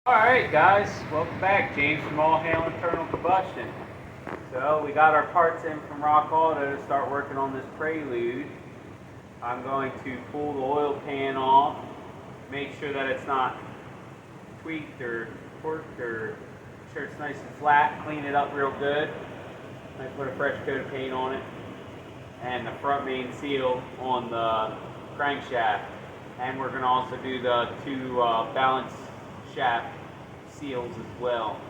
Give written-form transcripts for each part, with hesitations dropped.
Alright guys, welcome back. James from All Hail Internal Combustion. So we got our parts in from Rock Auto to start working on this Prelude. I'm going to pull the oil pan off, make sure that it's not tweaked or torqued, or make sure it's nice and flat, clean it up real good. I put a fresh coat of paint on it, and the front main seal on the crankshaft. And we're going to also do the two balance shaft seals as well.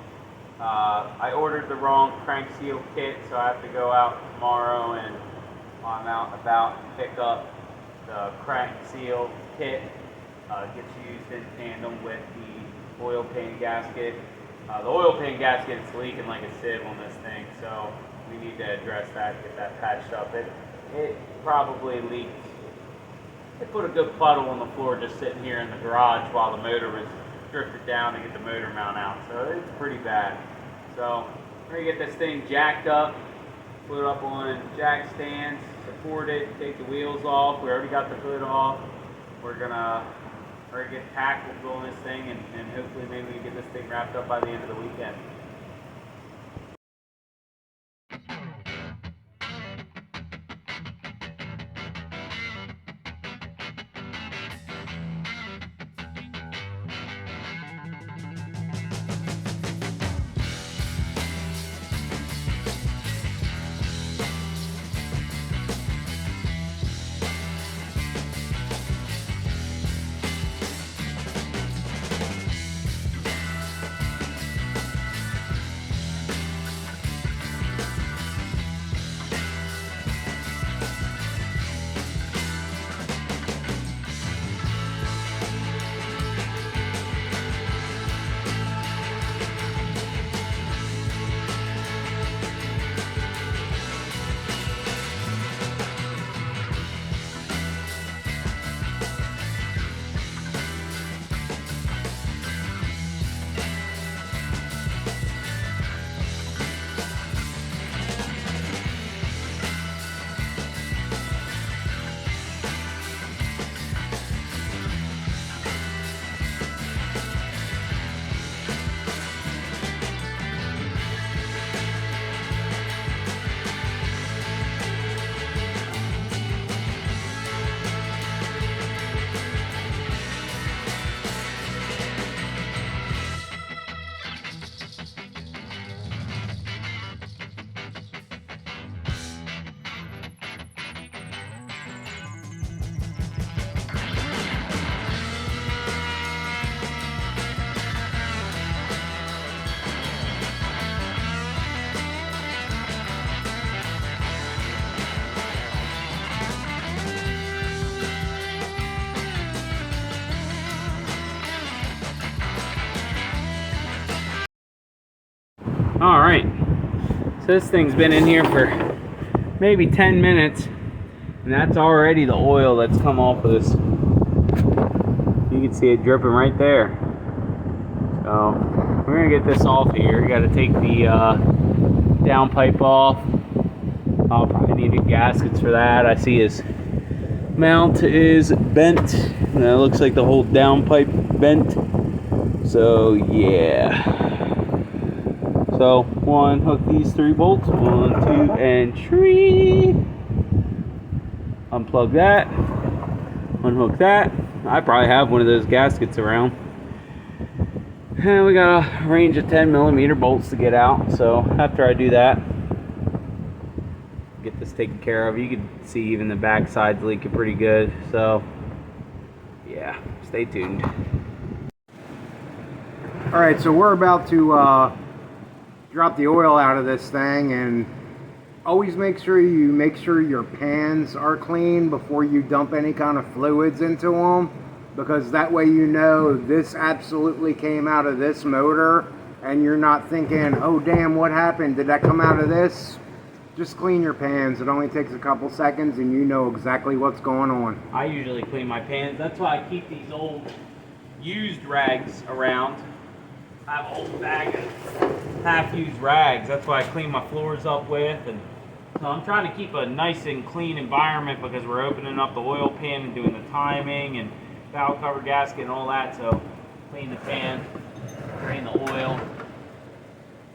I ordered the wrong crank seal kit, so I have to go out tomorrow and I'm out and about and pick up the crank seal kit. It gets used in tandem with the oil pan gasket. The oil pan gasket is leaking like a sieve on this thing, so we need to address that, get that patched up. It probably leaked. They put a good puddle on the floor just sitting here in the garage while the motor was drifted down to get the motor mount out. So it's pretty bad. So we're gonna get this thing jacked up, put it up on jack stands, support it, take the wheels off. We already got the hood off. We're gonna get tackled on this thing and hopefully maybe we can get this thing wrapped up by the end of the weekend. Alright, so this thing's been in here for maybe 10 minutes, and that's already the oil that's come off of this. You can see it dripping right there. So we're going to get this off here. You got to take the downpipe off. I'll probably need new gaskets for that. I see his mount is bent, and it looks like the whole downpipe bent. So yeah. So, unhook these 3 bolts, 1, 2, and 3. Unplug that, unhook that. I probably have one of those gaskets around. And we got a range of 10mm bolts to get out. So, after I do that, get this taken care of. You can see even the back side's leaking pretty good. So, yeah, stay tuned. Alright, so we're about to drop the oil out of this thing, and always make sure your pans are clean before you dump any kind of fluids into them, because that way you know this absolutely came out of this motor and you're not thinking, oh damn, what happened, did that come out of this? Just clean your pans. It only takes a couple seconds and you know exactly what's going on. I usually clean my pans. That's why I keep these old used rags around. I have a whole bag of half-used rags. That's what I clean my floors up with. And so I'm trying to keep a nice and clean environment because we're opening up the oil pan and doing the timing and valve cover gasket and all that. So clean the pan. Drain the oil.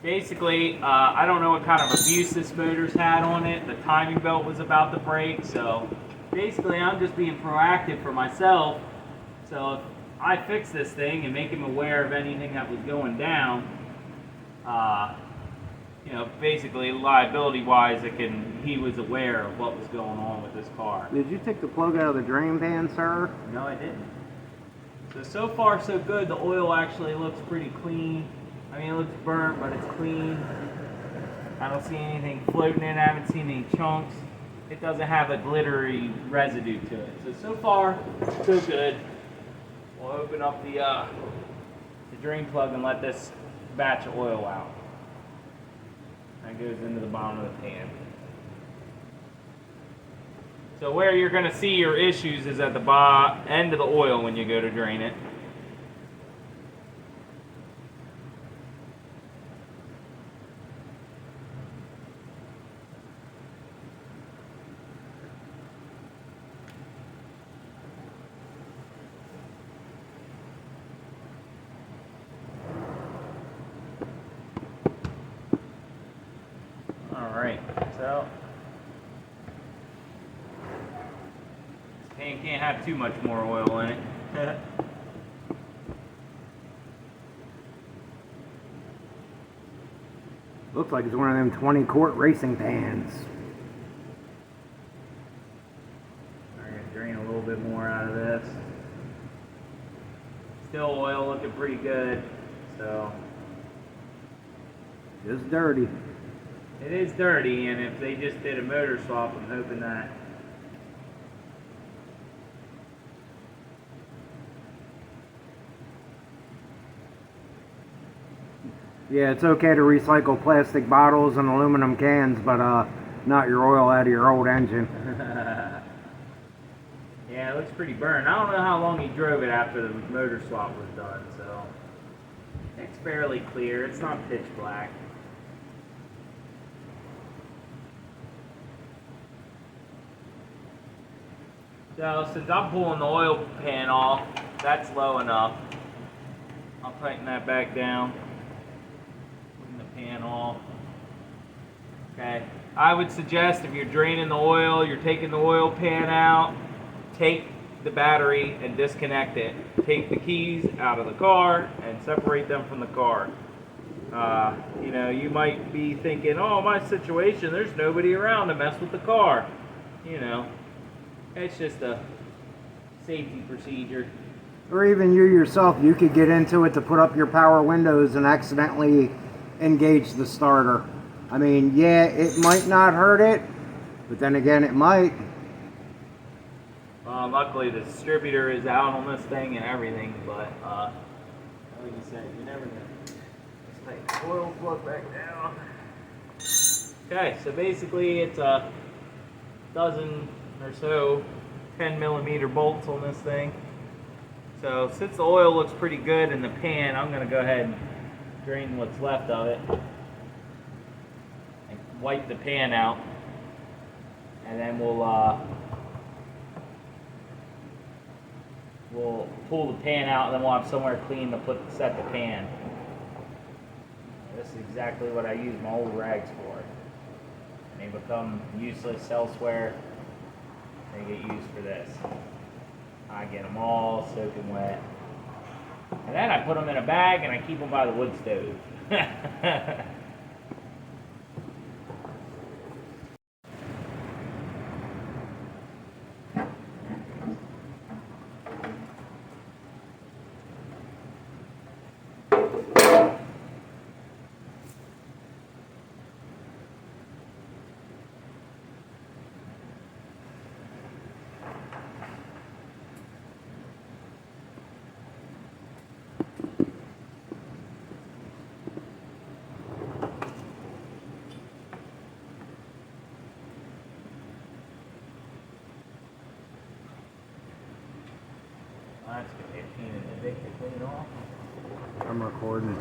Basically, I don't know what kind of abuse this motor's had on it. The timing belt was about to break, so basically I'm just being proactive for myself. So if I fix this thing and make him aware of anything that was going down, you know, basically liability-wise, he was aware of what was going on with this car. Did you take the plug out of the drain pan, sir? No, I didn't. So far so good. The oil actually looks pretty clean. I mean, it looks burnt, but it's clean. I don't see anything floating in. I haven't seen any chunks. It doesn't have a glittery residue to it. So far, so good. We'll open up the drain plug and let this batch of oil out. That goes into the bottom of the pan. So where you're going to see your issues is at the end of the oil when you go to drain it. Alright, so this pan can't have too much more oil in it. Looks like it's one of them 20-quart racing pans. I'm going to drain a little bit more out of this. Still oil looking pretty good, so. Just dirty. It is dirty, and if they just did a motor swap, I'm hoping that. Yeah, it's okay to recycle plastic bottles and aluminum cans, but not your oil out of your old engine. Yeah, it looks pretty burned. I don't know how long he drove it after the motor swap was done, so it's fairly clear. It's not pitch black. So since I'm pulling the oil pan off, that's low enough. I'll tighten that back down. Putting the pan off. Okay. I would suggest if you're draining the oil, you're taking the oil pan out, take the battery and disconnect it. Take the keys out of the car and separate them from the car. You know, you might be thinking, oh, my situation, there's nobody around to mess with the car. You know. It's just a safety procedure. Or even you yourself, you could get into it to put up your power windows and accidentally engage the starter. I mean, yeah, it might not hurt it, but then again, it might. Luckily, the distributor is out on this thing and everything, but like you said, you never know. Let's take the oil plug back down. Okay, so basically it's a dozen or so 10mm bolts on this thing. So since the oil looks pretty good in the pan, I'm going to go ahead and drain what's left of it and wipe the pan out, and then we'll pull the pan out, and then we'll have somewhere clean to set the pan. This is exactly what I use my old rags for, and they become useless elsewhere. They get used for this. I get them all soaking wet. And then I put them in a bag and I keep them by the wood stove. That's going to be a pain in the dick to clean off. I'm recording.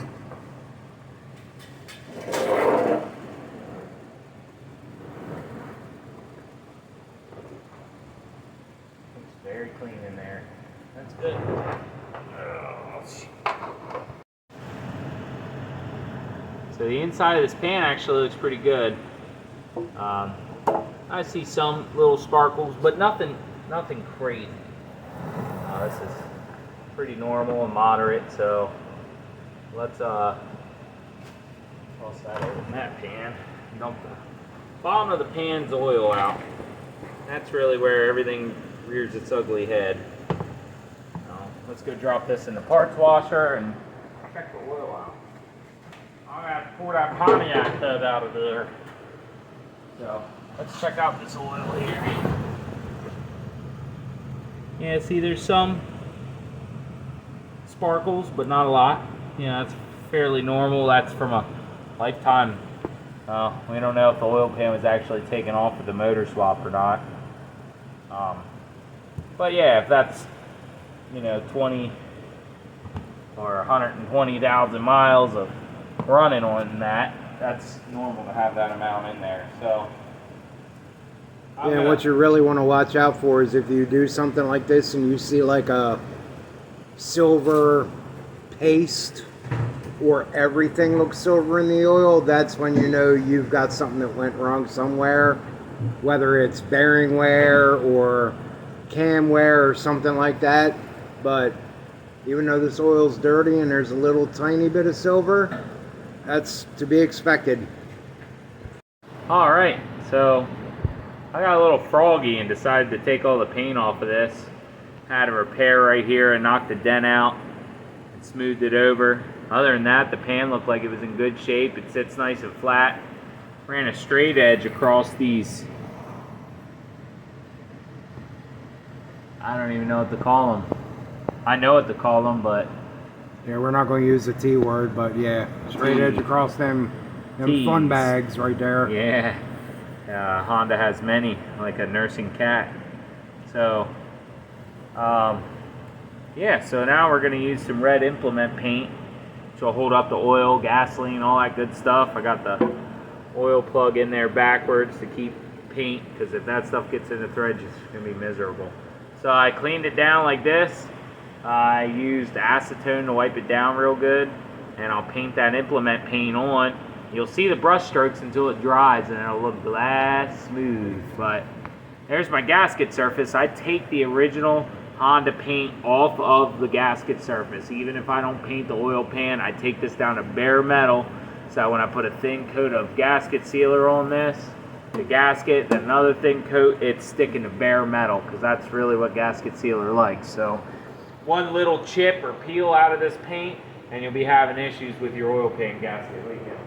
Looks very clean in there. That's good. Oh, So the inside of this pan actually looks pretty good. I see some little sparkles, but nothing crazy. This is pretty normal and moderate, so let's toss that over in that pan. Dump the bottom of the pan's oil out. That's really where everything rears its ugly head. Let's go drop this in the parts washer and check the oil out. I'm gonna have to pour that Pontiac tub out of there. So let's check out this oil here. Yeah, see, there's some sparkles, but not a lot. That's fairly normal. That's from a lifetime. We don't know if the oil pan was actually taken off with the motor swap or not. But yeah, if that's 20 or 120,000 miles of running on that, that's normal to have that amount in there. So what you really want to watch out for is if you do something like this and you see like a silver paste or everything looks silver in the oil, that's when you know you've got something that went wrong somewhere, whether it's bearing wear or cam wear or something like that. But even though this oil's dirty and there's a little tiny bit of silver, that's to be expected. Alright, so I got a little froggy and decided to take all the paint off of this. Had a repair right here and knocked the dent out and smoothed it over. Other than that, the pan looked like it was in good shape. It sits nice and flat. Ran a straight edge across these, I don't even know what to call them. I know what to call them, but yeah, we're not going to use the T word, but yeah, straight edge across them fun bags right there. Yeah, Honda has many, like a nursing cat. So, yeah, so now we're going to use some red implement paint, which will hold up the oil, gasoline, all that good stuff. I got the oil plug in there backwards to keep paint, because if that stuff gets in the threads, it's going to be miserable. So I cleaned it down like this. I used acetone to wipe it down real good, and I'll paint that implement paint on. You'll see the brush strokes until it dries, and it'll look glass smooth. But there's my gasket surface. I take the original Honda paint off of the gasket surface. Even if I don't paint the oil pan, I take this down to bare metal, so when I put a thin coat of gasket sealer on this, the gasket, then another thin coat, it's sticking to bare metal, because that's really what gasket sealer likes. So one little chip or peel out of this paint, and you'll be having issues with your oil pan gasket leaking.